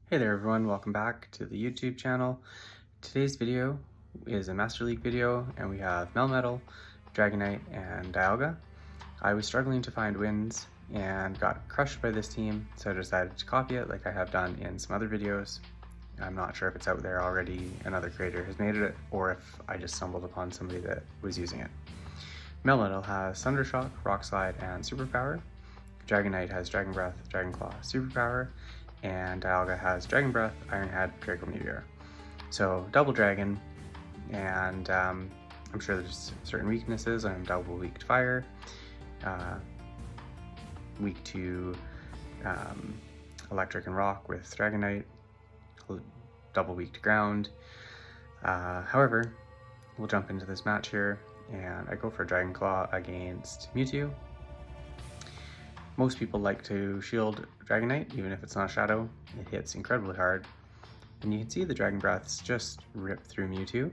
Hey there everyone, welcome back to the YouTube channel. Today's video is a Master League video and we have Melmetal, Dragonite, and Dialga. I was struggling to find wins and got crushed by this team, so I decided to copy it like I have done in some other videos. I'm not sure if it's out there already, another creator has made it, or if I just stumbled upon somebody that was using it. Melmetal has Thunder Shock, Rock Slide, and Superpower. Dragonite has Dragon Breath, Dragon Claw, Superpower, and Dialga has Dragon Breath, Iron Head, Draco Meteor. So double dragon, and I'm sure there's certain weaknesses. I'm double weak to fire, weak to electric and rock with Dragonite, double weak to ground. However, we'll jump into this match here, and I go for Dragon Claw against Mewtwo. Most people like to shield Dragonite, even if it's not a shadow. It hits incredibly hard. And you can see the Dragon Breaths just rip through Mewtwo.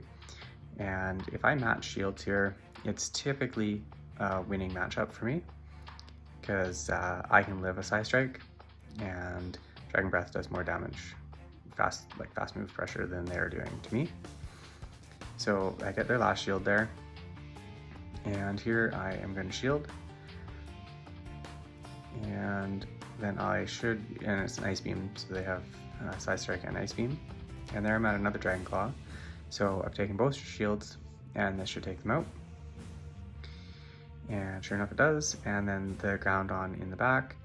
And if I match shields here, it's typically a winning matchup for me, because I can live a Psy Strike, and Dragon Breath does more damage, fast move pressure, than they're doing to me. So I get their last shield there, and here I am going to shield. And then I should, and it's an Ice Beam, so they have Psy Strike and Ice Beam. And there I'm at another Dragon Claw. So I've taken both shields, and this should take them out. And sure enough it does, and then the Groundon in the back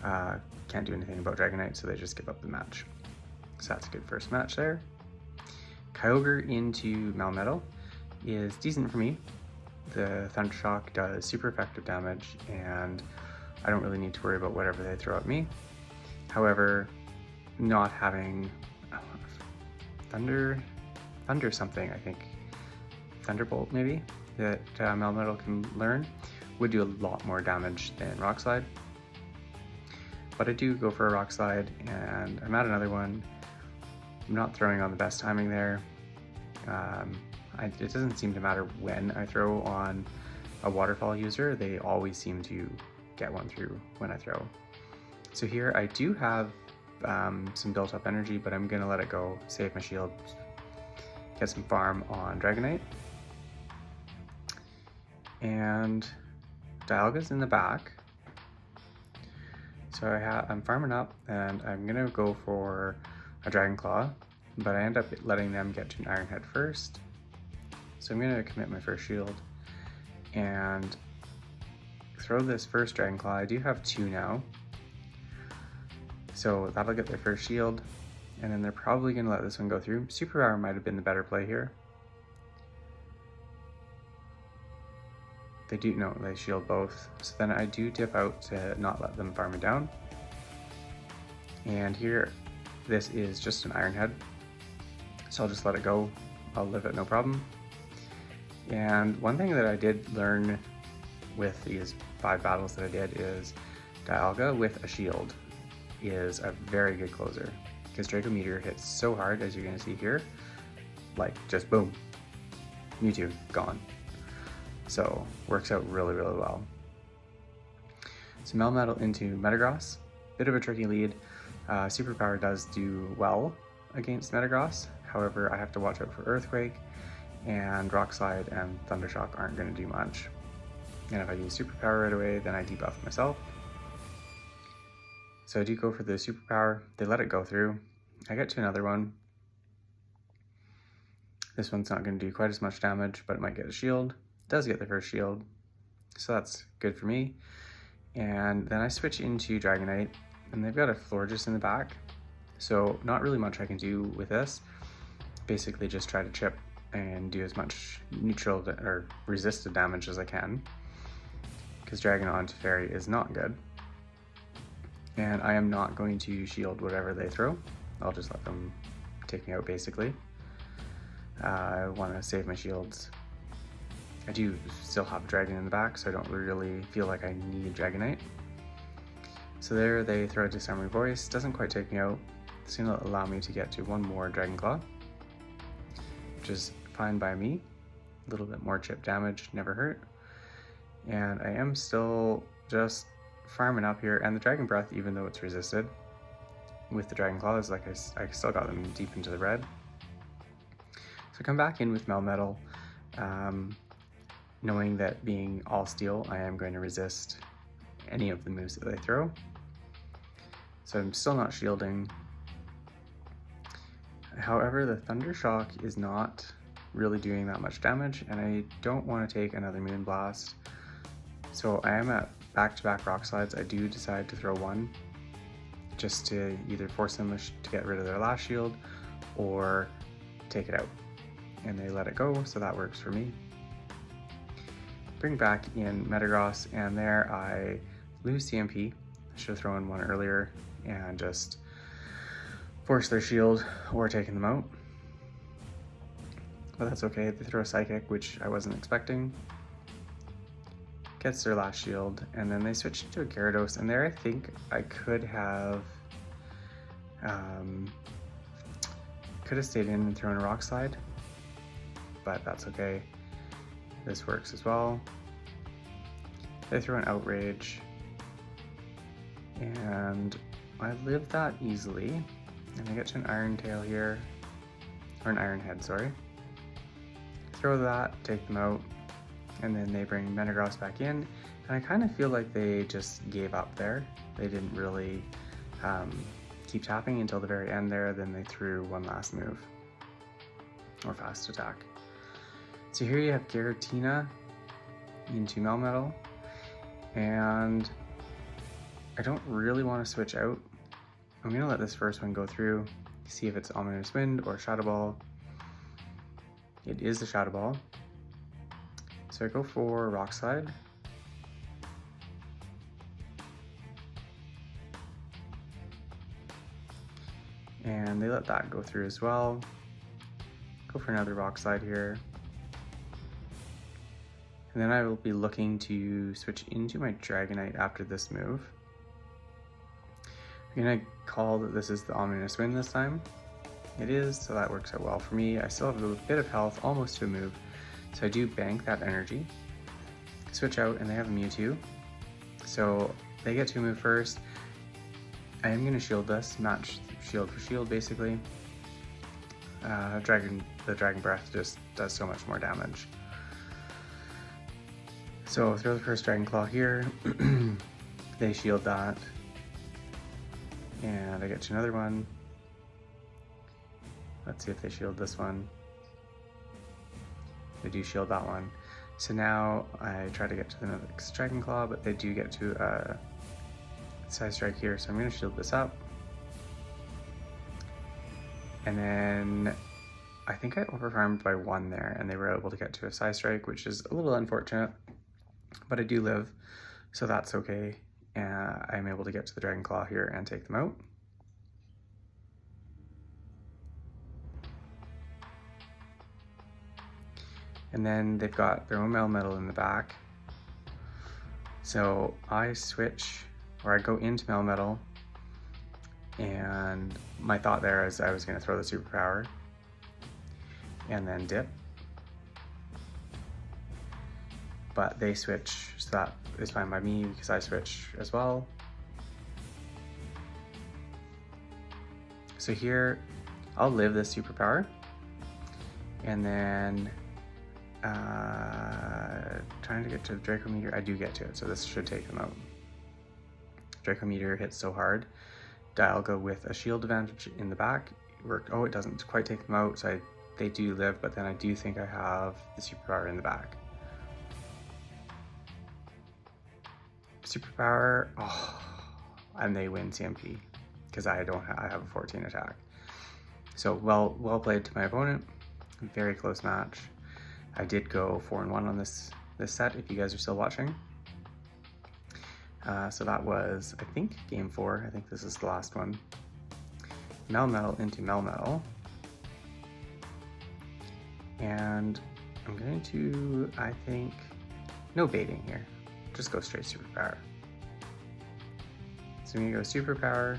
can't do anything about Dragonite, so they just give up the match. So that's a good first match there. Kyogre into Melmetal is decent for me. The Thunder Shock does super effective damage, and I don't really need to worry about whatever they throw at me. However, not having Thunder something, I think, Thunderbolt maybe, that Melmetal can learn, would do a lot more damage than Rock Slide. But I do go for a Rock Slide, and I'm at another one. I'm not throwing on the best timing there. It doesn't seem to matter when I throw on a Waterfall user, they always seem to get one through when I throw. So here I do have some built up energy, but I'm gonna let it go, save my shield, get some farm on Dragonite. And Dialga's in the back. So I'm farming up, and I'm gonna go for a Dragon Claw, but I end up letting them get to an Iron Head first. So I'm gonna commit my first shield and throw this first Dragon Claw. I do have two now, so that'll get their first shield, and then they're probably going to let this one go through. Superpower might have been the better play here. They shield both, so then I do dip out to not let them farm it down. And here, this is just an Iron Head, so I'll just let it go. I'll live it no problem. And one thing that I did learn with these 5 battles that I did is Dialga with a shield is a very good closer, because Draco Meteor hits so hard, as you're going to see here, like just boom, Mewtwo gone. So works out really, really well. So Melmetal into Metagross, bit of a tricky lead. Superpower does do well against Metagross, however I have to watch out for Earthquake, and Rock Slide and Thunder Shock aren't going to do much. And if I use Superpower right away, then I debuff myself. So I do go for the Superpower. They let it go through. I get to another one. This one's not going to do quite as much damage, but it might get a shield. It does get the first shield, so that's good for me. And then I switch into Dragonite, and they've got a Florges in the back, so not really much I can do with this. Basically just try to chip and do as much neutral or resisted damage as I can, because Dragon onto Fairy is not good. And I am not going to shield whatever they throw. I'll just let them take me out, basically. I want to save my shields. I do still have a Dragon in the back, so I don't really feel like I need Dragonite. So there they throw a Disarming Voice. Doesn't quite take me out. It's going to allow me to get to one more Dragon Claw, which is fine by me. A little bit more chip damage, never hurt. And I am still just farming up here, and the Dragon Breath, even though it's resisted, with the Dragon Claws, like I still got them deep into the red. So I come back in with Melmetal, knowing that being all steel, I am going to resist any of the moves that they throw. So I'm still not shielding. However, the Thunder Shock is not really doing that much damage, and I don't want to take another Moonblast. So I am at back-to-back rock slides. I do decide to throw one, just to either force them to get rid of their last shield, or take it out. And they let it go, so that works for me. Bring back in Metagross, and there I lose CMP. I should have thrown one earlier and just force their shield or taken them out. But that's okay. They throw a Psychic, which I wasn't expecting. Gets their last shield, and then they switch to a Gyarados, and there I think I could have stayed in and thrown a Rock Slide, but that's okay. This works as well. They throw an Outrage, and I live that easily, and I get to an Iron Tail here, or an Iron Head, sorry. Throw that, take them out, and then they bring Metagross back in, and I kind of feel like they just gave up there. They didn't really keep tapping until the very end there, then they threw one last move, or Fast Attack. So here you have Giratina into Melmetal, and I don't really want to switch out. I'm going to let this first one go through, see if it's Ominous Wind or Shadow Ball. It is the Shadow Ball. So I go for Rock Slide. And they let that go through as well. Go for another Rock Slide here. And then I will be looking to switch into my Dragonite after this move. I'm gonna call that this is the Ominous Wind this time. It is, so that works out well for me. I still have a bit of health, almost to a move. So I do bank that energy. Switch out, and they have a Mewtwo. So they get to move first. I am gonna shield this, match shield for shield basically. The Dragon Breath just does so much more damage. So throw the first Dragon Claw here. They shield that. And I get to another one. Let's see if they shield this one. They do shield that one. So now I try to get to the next Dragon Claw, but they do get to a Side Strike here, so I'm going to shield this up. And then I think I overfarmed by one there, and they were able to get to a Side Strike, which is a little unfortunate, but I do live, so that's okay. And I'm able to get to the Dragon Claw here and take them out. And then they've got their own Melmetal in the back. So I switch, or I go into Melmetal, and my thought there is I was going to throw the Superpower and then dip. But they switch, so that is fine by me because I switch as well. So here, I'll live this Superpower, and then trying to get to Draco Meteor, I do get to it, so this should take them out. Draco Meteor hits so hard. Dialga with a shield advantage in the back. Oh, it doesn't quite take them out, so they do live, but then I do think I have the Superpower in the back. Superpower, oh, and they win CMP because I have a 14 attack. So well played to my opponent. Very close match. I did go 4-1 on this set, if you guys are still watching. So that was, I think, game 4. I think this is the last one. Melmetal into Melmetal. And I'm going to, I think, no baiting here. Just go straight Superpower. So I'm going to go Superpower.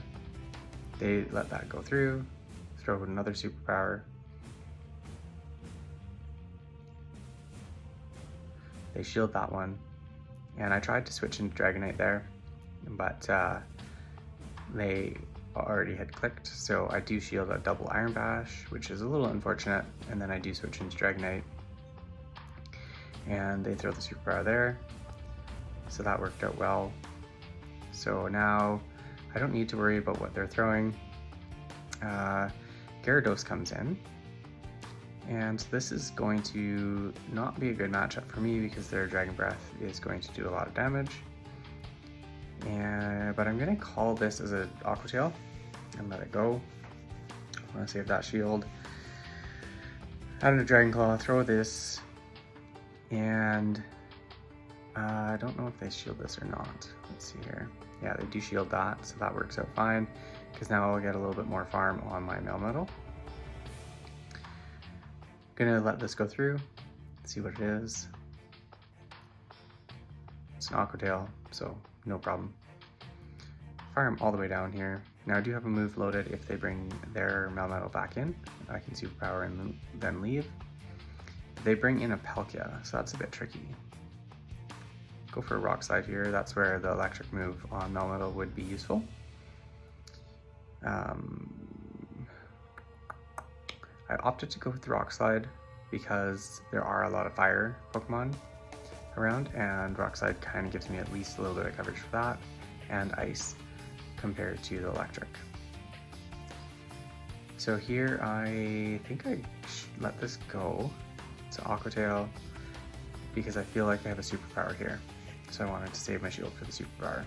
They let that go through. Throw another Superpower. They shield that one. And I tried to switch into Dragonite there, but they already had clicked, so I do shield a double Iron Bash, which is a little unfortunate, and then I do switch into Dragonite, and they throw the superpower there, so that worked out well. So now I don't need to worry about what they're throwing. Gyarados comes in, and this is going to not be a good matchup for me because their Dragon Breath is going to do a lot of damage. But I'm going to call this as an Aqua Tail and let it go. I want to save that shield. Out of Dragon Claw, throw this, and I don't know if they shield this or not. Let's see here. Yeah, they do shield that, so that works out fine, because now I'll get a little bit more farm on my Melmetal. Gonna let this go through, see what it is. It's an Aqua Tail, so no problem. Fire them all the way down here. Now I do have a move loaded if they bring their Melmetal back in. I can superpower and then leave. They bring in a Palkia, so that's a bit tricky. Go for a Rock Slide here. That's where the electric move on Melmetal would be useful. I opted to go with the Rock Slide because there are a lot of fire Pokemon around, and Rock Slide kind of gives me at least a little bit of coverage for that, and Ice compared to the electric. So here I think I let this go. It's an Aqua Tail because I feel like I have a superpower here. So I wanted to save my shield for the superpower.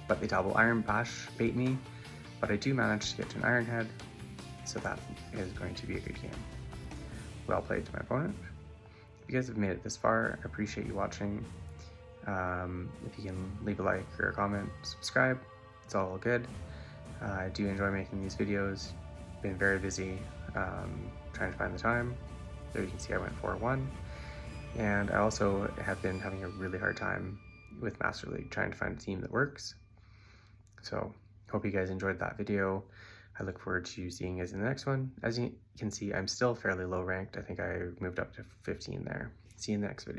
But they double Iron Bash bait me, but I do manage to get to an Iron Head, so that is going to be a good game. Well played to my opponent. If you guys have made it this far, I appreciate you watching. If you can leave a like or a comment, subscribe, it's all good. I do enjoy making these videos. Been very busy trying to find the time. There you can see I went 4-1. And I also have been having a really hard time with Master League trying to find a team that works. So hope you guys enjoyed that video. I look forward to seeing you guys in the next one. As you can see, I'm still fairly low ranked. I think I moved up to 15 there. See you in the next video.